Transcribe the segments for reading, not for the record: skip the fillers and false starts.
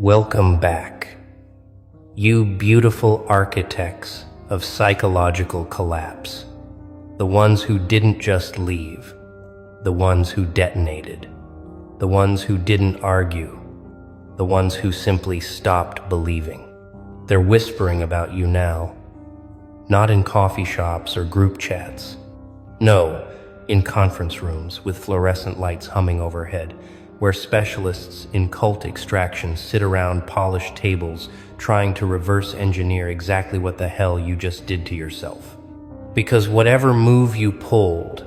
Welcome back, you beautiful architects of psychological collapse, the ones who didn't just leave, the ones who detonated, the ones who didn't argue, the ones who simply stopped believing. They're whispering about you now, not in coffee shops or group chats. No, in conference rooms with fluorescent lights humming overhead, where specialists in cult extraction sit around polished tables trying to reverse engineer exactly what the hell you just did to yourself. Because whatever move you pulled,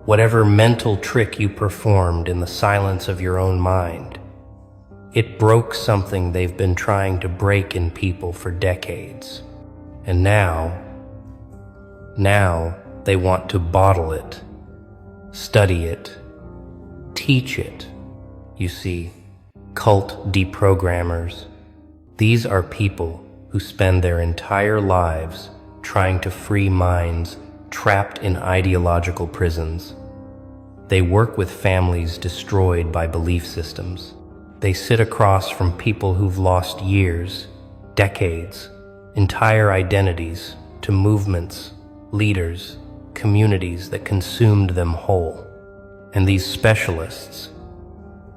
whatever mental trick you performed in the silence of your own mind, it broke something they've been trying to break in people for decades. And now they want to bottle it, study it, teach it. You see, cult deprogrammers, these are people who spend their entire lives trying to free minds trapped in ideological prisons. They work with families destroyed by belief systems. They sit across from people who've lost years, decades, entire identities to movements, leaders, communities that consumed them whole. And these specialists,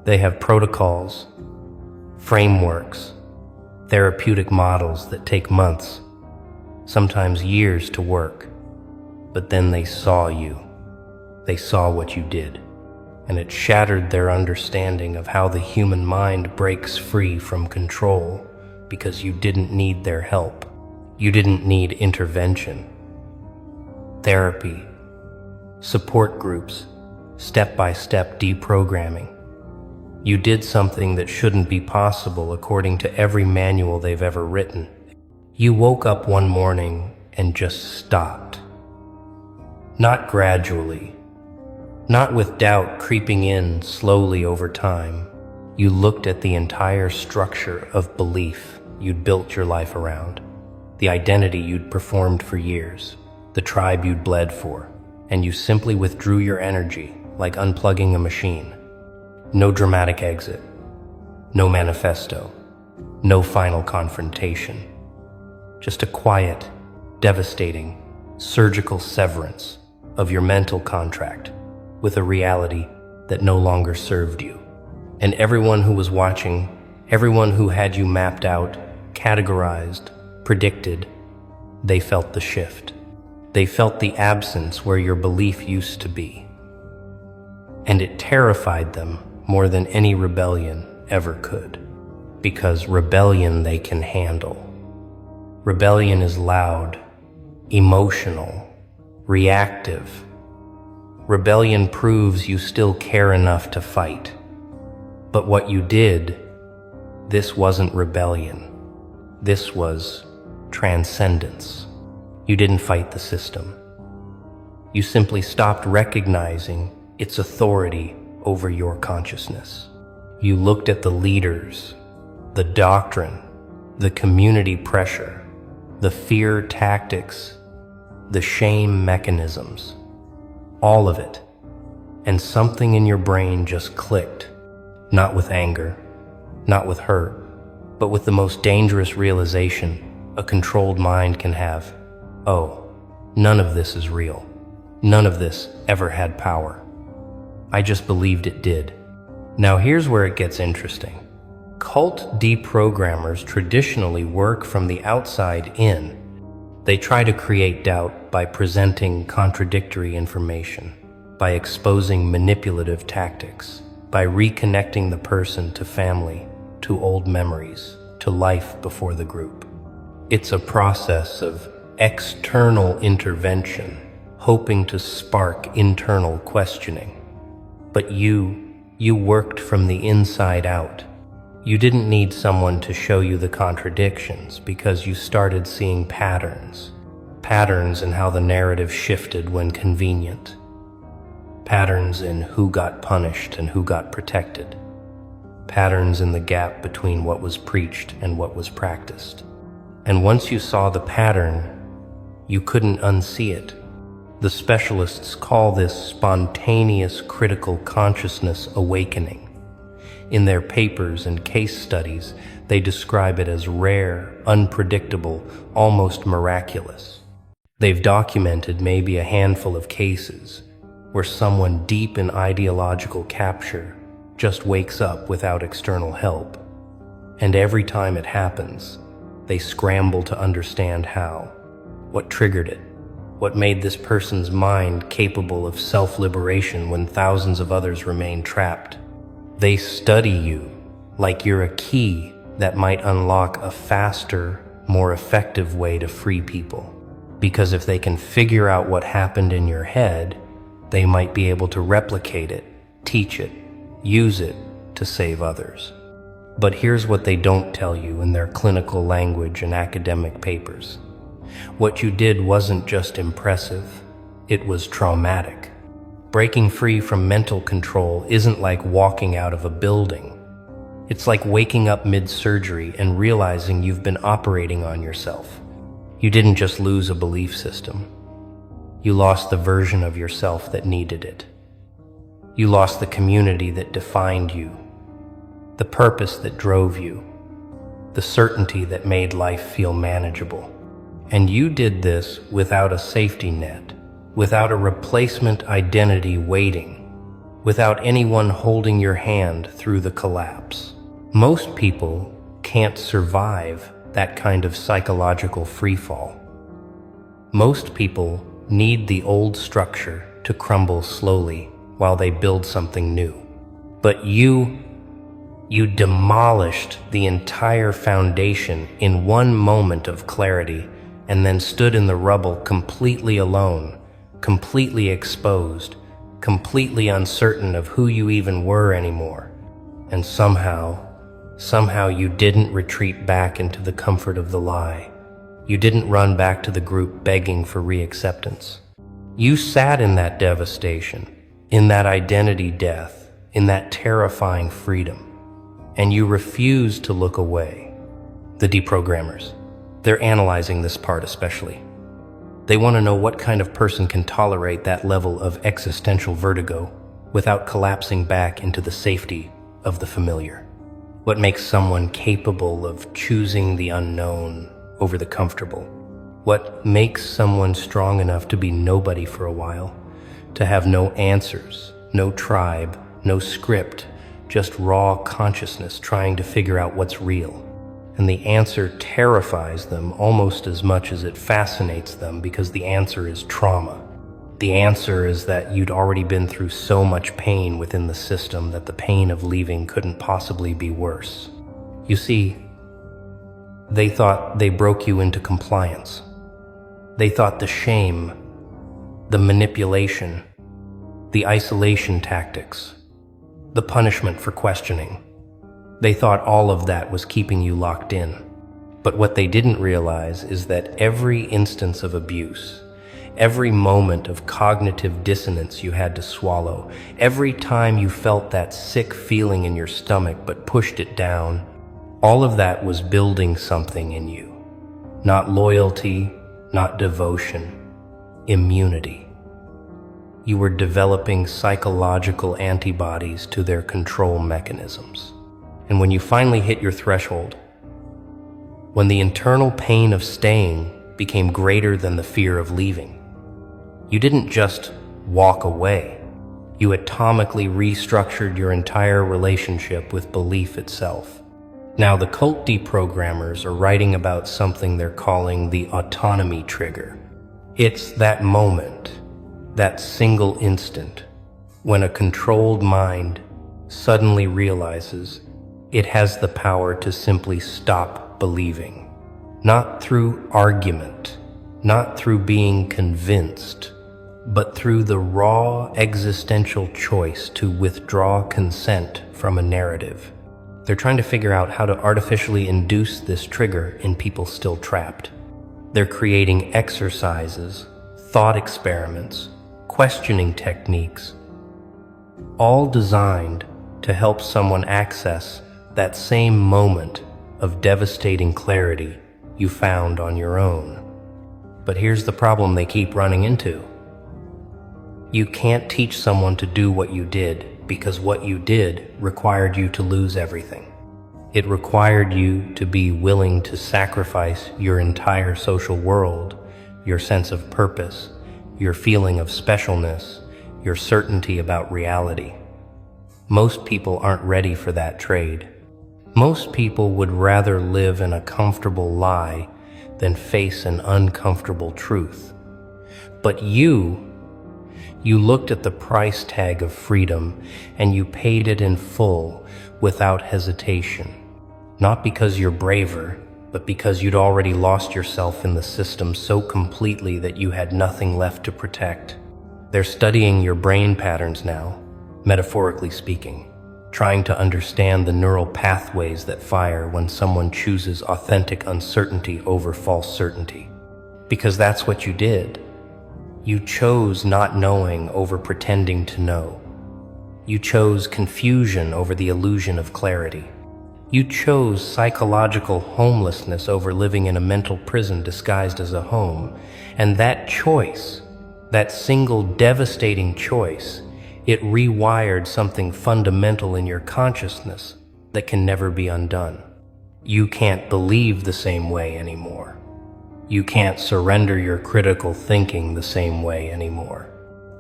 they have protocols, frameworks, therapeutic models that take months, sometimes years to work. But then they saw you. They saw what you did. And it shattered their understanding of how the human mind breaks free from control because you didn't need their help. You didn't need intervention. Therapy, support groups, step-by-step deprogramming. You did something that shouldn't be possible according to every manual they've ever written. You woke up one morning and just stopped. Not gradually, not with doubt creeping in slowly over time. You looked at the entire structure of belief you'd built your life around, the identity you'd performed for years, the tribe you'd bled for, and you simply withdrew your energy like unplugging a machine. No dramatic exit, no manifesto, no final confrontation. Just a quiet, devastating, surgical severance of your mental contract with a reality that no longer served you. And everyone who was watching, everyone who had you mapped out, categorized, predicted, they felt the shift. They felt the absence where your belief used to be. And it terrified them more than any rebellion ever could. Because rebellion they can handle. Rebellion is loud, emotional, reactive. Rebellion proves you still care enough to fight. But what you did, this wasn't rebellion. This was transcendence. You didn't fight the system. You simply stopped recognizing its authority over your consciousness. You looked at the leaders, the doctrine, the community pressure, the fear tactics, the shame mechanisms, all of it, and something in your brain just clicked, not with anger, not with hurt, but with the most dangerous realization a controlled mind can have. Oh, none of this is real. None of this ever had power. I just believed it did. Now here's where it gets interesting. Cult deprogrammers traditionally work from the outside in. They try to create doubt by presenting contradictory information, by exposing manipulative tactics, by reconnecting the person to family, to old memories, to life before the group. It's a process of external intervention, hoping to spark internal questioning. But you worked from the inside out. You didn't need someone to show you the contradictions because you started seeing patterns. Patterns in how the narrative shifted when convenient. Patterns in who got punished and who got protected. Patterns in the gap between what was preached and what was practiced. And once you saw the pattern, you couldn't unsee it. The specialists call this spontaneous critical consciousness awakening. In their papers and case studies, they describe it as rare, unpredictable, almost miraculous. They've documented maybe a handful of cases where someone deep in ideological capture just wakes up without external help. And every time it happens, they scramble to understand how, what triggered it, what made this person's mind capable of self-liberation when thousands of others remain trapped. They study you like you're a key that might unlock a faster, more effective way to free people. Because if they can figure out what happened in your head, they might be able to replicate it, teach it, use it to save others. But here's what they don't tell you in their clinical language and academic papers. What you did wasn't just impressive, it was traumatic. Breaking free from mental control isn't like walking out of a building. It's like waking up mid-surgery and realizing you've been operating on yourself. You didn't just lose a belief system. You lost the version of yourself that needed it. You lost the community that defined you, the purpose that drove you, the certainty that made life feel manageable. And you did this without a safety net, without a replacement identity waiting, without anyone holding your hand through the collapse. Most people can't survive that kind of psychological freefall. Most people need the old structure to crumble slowly while they build something new. But you demolished the entire foundation in one moment of clarity and then stood in the rubble completely alone, completely exposed, completely uncertain of who you even were anymore. And somehow you didn't retreat back into the comfort of the lie. You didn't run back to the group begging for reacceptance. You sat in that devastation, in that identity death, in that terrifying freedom, and you refused to look away. The deprogrammers, they're analyzing this part especially. They want to know what kind of person can tolerate that level of existential vertigo without collapsing back into the safety of the familiar. What makes someone capable of choosing the unknown over the comfortable? What makes someone strong enough to be nobody for a while, to have no answers, no tribe, no script, just raw consciousness trying to figure out what's real? And the answer terrifies them almost as much as it fascinates them, because the answer is trauma. The answer is that you'd already been through so much pain within the system that the pain of leaving couldn't possibly be worse. You see, they thought they broke you into compliance. They thought the shame, the manipulation, the isolation tactics, the punishment for questioning, they thought all of that was keeping you locked in. But what they didn't realize is that every instance of abuse, every moment of cognitive dissonance you had to swallow, every time you felt that sick feeling in your stomach but pushed it down, all of that was building something in you. Not loyalty, not devotion, immunity. You were developing psychological antibodies to their control mechanisms. And when you finally hit your threshold, when the internal pain of staying became greater than the fear of leaving, you didn't just walk away. You atomically restructured your entire relationship with belief itself. Now, the cult deprogrammers are writing about something they're calling the autonomy trigger. It's that moment, that single instant, when a controlled mind suddenly realizes it has the power to simply stop believing. Not through argument, not through being convinced, but through the raw existential choice to withdraw consent from a narrative. They're trying to figure out how to artificially induce this trigger in people still trapped. They're creating exercises, thought experiments, questioning techniques, all designed to help someone access that same moment of devastating clarity you found on your own. But here's the problem they keep running into. You can't teach someone to do what you did because what you did required you to lose everything. It required you to be willing to sacrifice your entire social world, your sense of purpose, your feeling of specialness, your certainty about reality. Most people aren't ready for that trade. Most people would rather live in a comfortable lie than face an uncomfortable truth. But you looked at the price tag of freedom and you paid it in full without hesitation. Not because you're braver, but because you'd already lost yourself in the system so completely that you had nothing left to protect. They're studying your brain patterns now, metaphorically speaking, trying to understand the neural pathways that fire when someone chooses authentic uncertainty over false certainty. Because that's what you did. You chose not knowing over pretending to know. You chose confusion over the illusion of clarity. You chose psychological homelessness over living in a mental prison disguised as a home. And that choice, that single devastating choice, it rewired something fundamental in your consciousness that can never be undone. You can't believe the same way anymore. You can't surrender your critical thinking the same way anymore.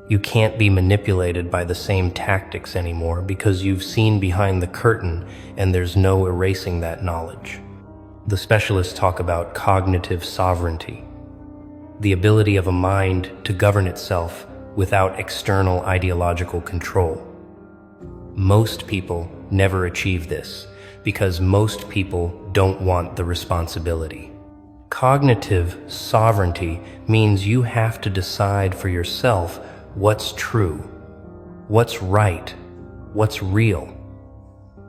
You can't be manipulated by the same tactics anymore because you've seen behind the curtain and there's no erasing that knowledge. The specialists talk about cognitive sovereignty, the ability of a mind to govern itself without external ideological control. Most people never achieve this because most people don't want the responsibility. Cognitive sovereignty means you have to decide for yourself what's true, what's right, what's real.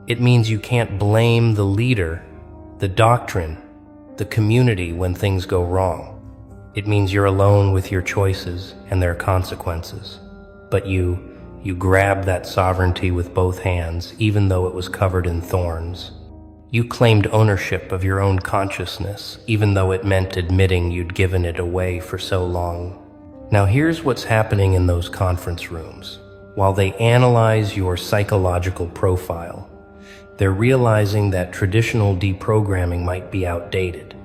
It means you can't blame the leader, the doctrine, the community when things go wrong. It means you're alone with your choices and their consequences. But you grabbed that sovereignty with both hands, even though it was covered in thorns. You claimed ownership of your own consciousness, even though it meant admitting you'd given it away for so long. Now here's what's happening in those conference rooms. While they analyze your psychological profile, they're realizing that traditional deprogramming might be outdated.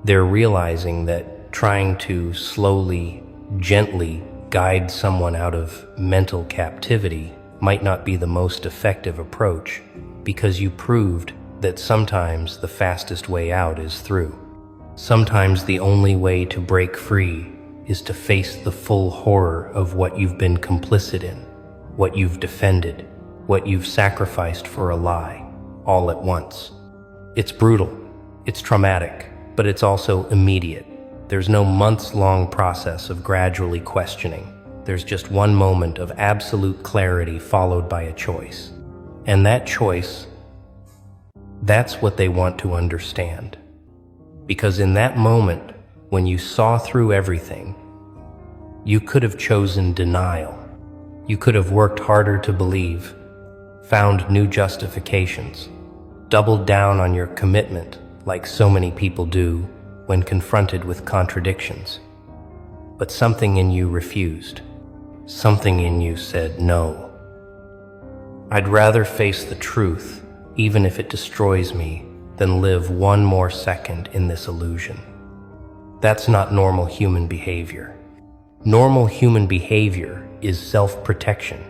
They're realizing that trying to slowly, gently guide someone out of mental captivity might not be the most effective approach because you proved that sometimes the fastest way out is through. Sometimes the only way to break free is to face the full horror of what you've been complicit in, what you've defended, what you've sacrificed for a lie, all at once. It's brutal, it's traumatic, but it's also immediate. There's no months-long process of gradually questioning. There's just one moment of absolute clarity followed by a choice. And that choice, that's what they want to understand. Because in that moment, when you saw through everything, you could have chosen denial. You could have worked harder to believe, found new justifications, doubled down on your commitment like so many people do when confronted with contradictions. But something in you refused. Something in you said no. I'd rather face the truth, even if it destroys me, than live one more second in this illusion. That's not normal human behavior. Normal human behavior is self-protection,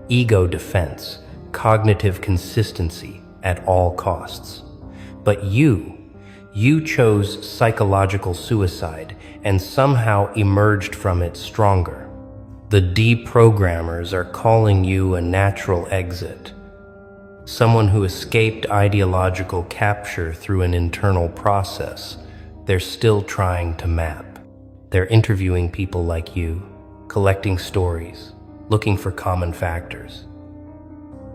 ego defense, cognitive consistency at all costs. But you chose psychological suicide and somehow emerged from it stronger. The deprogrammers are calling you a natural exit, someone who escaped ideological capture through an internal process they're still trying to map. They're interviewing people like you, collecting stories, looking for common factors.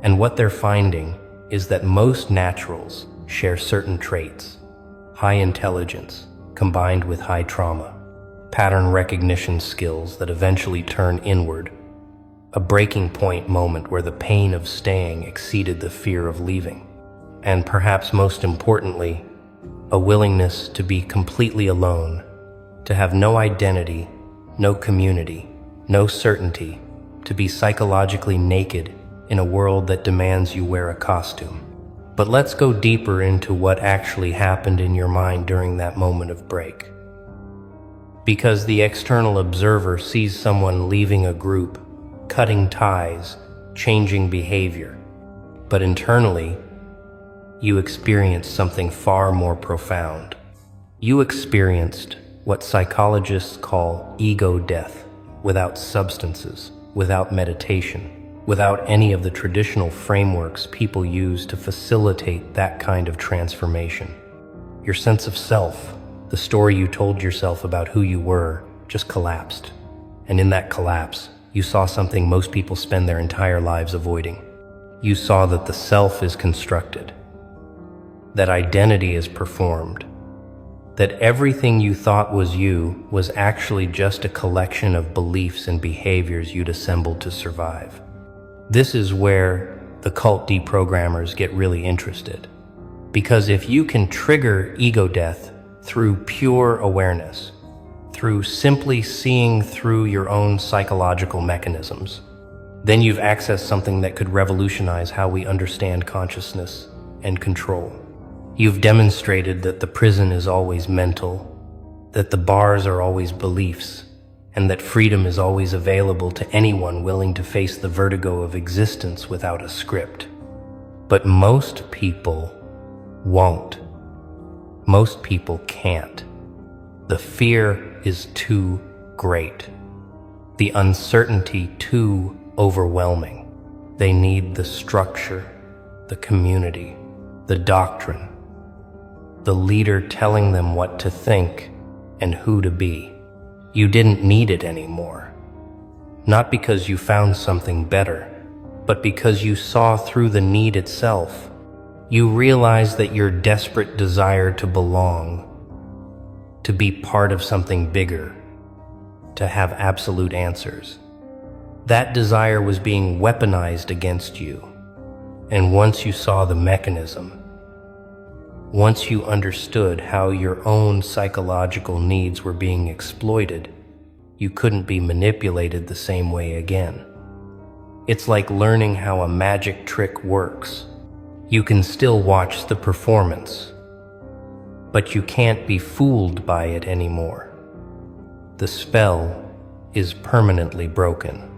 And what they're finding is that most naturals share certain traits: high intelligence combined with high trauma, pattern recognition skills that eventually turn inward, a breaking point moment where the pain of staying exceeded the fear of leaving, and perhaps most importantly, a willingness to be completely alone, to have no identity, no community, no certainty, to be psychologically naked in a world that demands you wear a costume. But let's go deeper into what actually happened in your mind during that moment of break. Because the external observer sees someone leaving a group, cutting ties, changing behavior. But internally, you experienced something far more profound. You experienced what psychologists call ego death, without substances, without meditation, without any of the traditional frameworks people use to facilitate that kind of transformation. Your sense of self, the story you told yourself about who you were, just collapsed. And in that collapse, you saw something most people spend their entire lives avoiding. You saw that the self is constructed, that identity is performed, that everything you thought was you was actually just a collection of beliefs and behaviors you'd assembled to survive. This is where the cult deprogrammers get really interested. Because if you can trigger ego death through pure awareness, through simply seeing through your own psychological mechanisms, then you've accessed something that could revolutionize how we understand consciousness and control. You've demonstrated that the prison is always mental, that the bars are always beliefs, and that freedom is always available to anyone willing to face the vertigo of existence without a script. But most people won't. Most people can't. The fear is too great. The uncertainty too overwhelming. They need the structure, the community, the doctrine, the leader telling them what to think and who to be. You didn't need it anymore. Not because you found something better, but because you saw through the need itself. You realized that your desperate desire to belong, to be part of something bigger, to have absolute answers, that desire was being weaponized against you. And once you saw the mechanism, once you understood how your own psychological needs were being exploited, you couldn't be manipulated the same way again. It's like learning how a magic trick works. You can still watch the performance, but you can't be fooled by it anymore. The spell is permanently broken.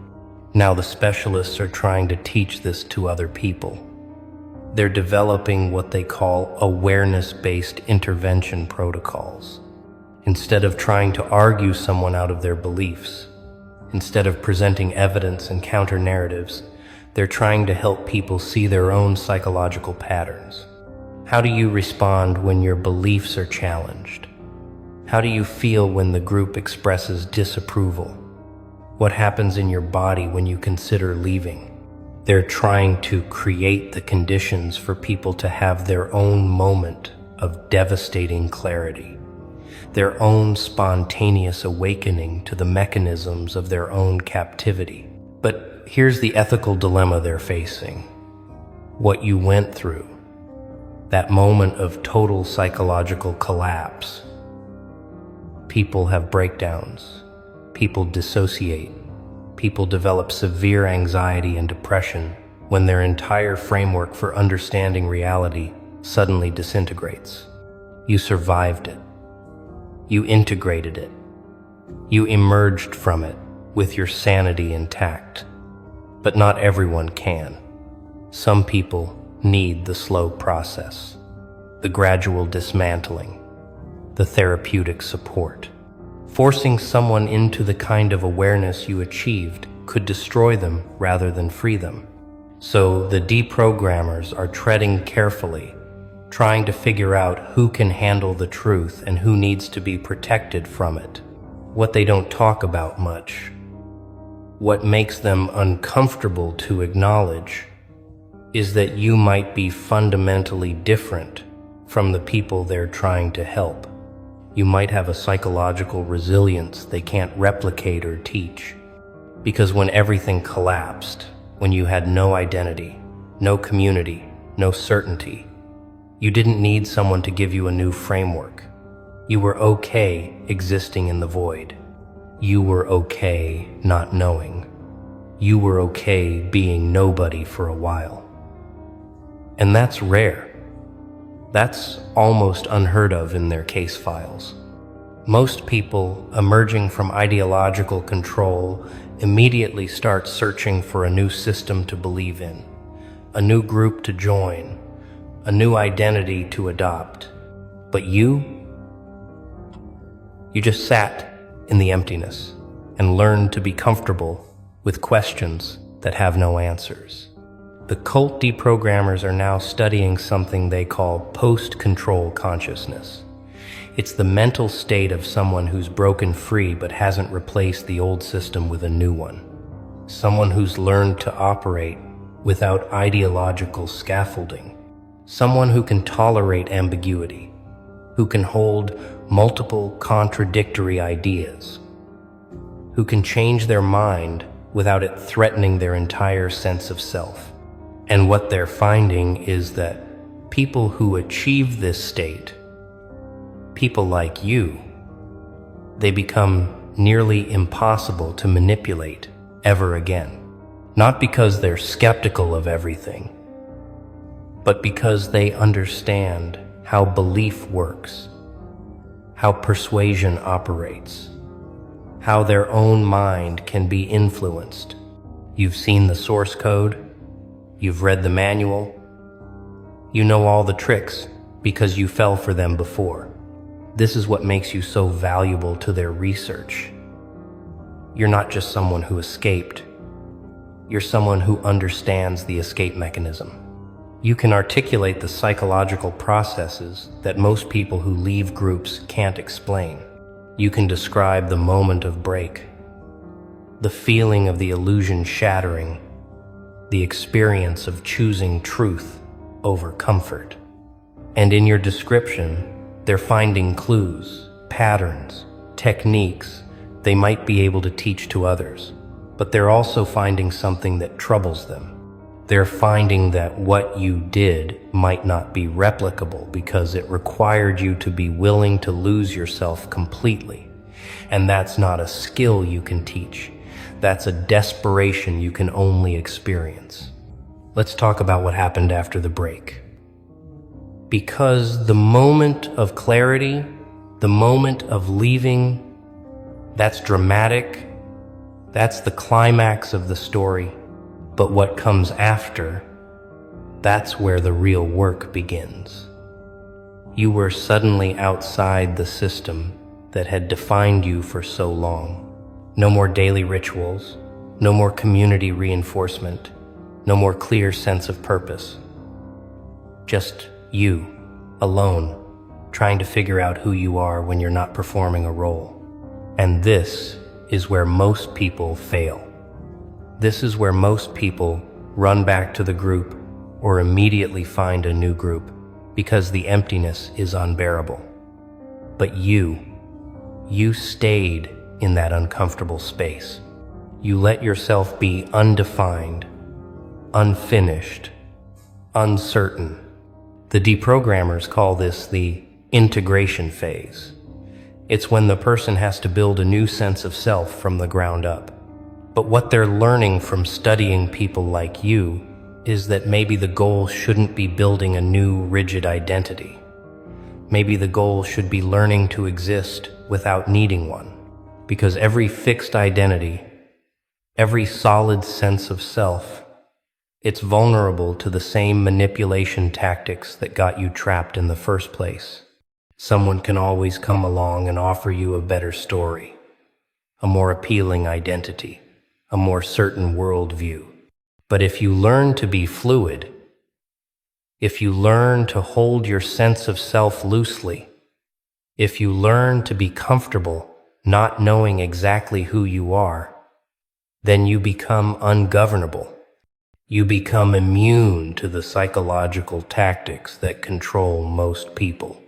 Now the specialists are trying to teach this to other people. They're developing what they call awareness-based intervention protocols. Instead of trying to argue someone out of their beliefs, instead of presenting evidence and counter-narratives, they're trying to help people see their own psychological patterns. How do you respond when your beliefs are challenged? How do you feel when the group expresses disapproval? What happens in your body when you consider leaving? They're trying to create the conditions for people to have their own moment of devastating clarity, their own spontaneous awakening to the mechanisms of their own captivity. But here's the ethical dilemma they're facing. What you went through, that moment of total psychological collapse. People have breakdowns. People dissociate. People develop severe anxiety and depression when their entire framework for understanding reality suddenly disintegrates. You survived it. You integrated it. You emerged from it with your sanity intact. But not everyone can. Some people need the slow process, the gradual dismantling, the therapeutic support. Forcing someone into the kind of awareness you achieved could destroy them rather than free them. So the deprogrammers are treading carefully, trying to figure out who can handle the truth and who needs to be protected from it. What they don't talk about much, what makes them uncomfortable to acknowledge, is that you might be fundamentally different from the people they're trying to help. You might have a psychological resilience they can't replicate or teach. Because when everything collapsed, when you had no identity, no community, no certainty, you didn't need someone to give you a new framework. You were okay existing in the void. You were okay not knowing. you were okay being nobody for a while. And that's rare. That's almost unheard of in their case files. Most people emerging from ideological control immediately start searching for a new system to believe in, a new group to join, a new identity to adopt. But you just sat in the emptiness and learned to be comfortable with questions that have no answers. The cult deprogrammers are now studying something they call post-control consciousness. It's the mental state of someone who's broken free but hasn't replaced the old system with a new one. Someone who's learned to operate without ideological scaffolding. Someone who can tolerate ambiguity, who can hold multiple contradictory ideas, who can change their mind without it threatening their entire sense of self. And what they're finding is that people who achieve this state, people like you, they become nearly impossible to manipulate ever again. Not because they're skeptical of everything, but because they understand how belief works, how persuasion operates, how their own mind can be influenced. You've seen the source code, you've read the manual, you know all the tricks because you fell for them before. This is what makes you so valuable to their research. You're not just someone who escaped, you're someone who understands the escape mechanism. You can articulate the psychological processes that most people who leave groups can't explain. You can describe the moment of break, the feeling of the illusion shattering, the experience of choosing truth over comfort. And in your description, they're finding clues, patterns, techniques they might be able to teach to others. But they're also finding something that troubles them. They're finding that what you did might not be replicable because it required you to be willing to lose yourself completely. And that's not a skill you can teach. That's a desperation you can only experience. Let's talk about what happened after the break. Because the moment of clarity, the moment of leaving, that's dramatic. That's the climax of the story. But what comes after, that's where the real work begins. You were suddenly outside the system that had defined you for so long. No more daily rituals, no more community reinforcement, no more clear sense of purpose. Just you, alone, trying to figure out who you are when you're not performing a role. And this is where most people fail. This is where most people run back to the group or immediately find a new group because the emptiness is unbearable. But you stayed in that uncomfortable space. You let yourself be undefined, unfinished, uncertain. The deprogrammers call this the integration phase. It's when the person has to build a new sense of self from the ground up. But what they're learning from studying people like you is that maybe the goal shouldn't be building a new rigid identity. Maybe the goal should be learning to exist without needing one. Because every fixed identity, every solid sense of self, it's vulnerable to the same manipulation tactics that got you trapped in the first place. Someone can always come along and offer you a better story, a more appealing identity, a more certain worldview. But if you learn to be fluid, if you learn to hold your sense of self loosely, if you learn to be comfortable not knowing exactly who you are, then you become ungovernable. You become immune to the psychological tactics that control most people.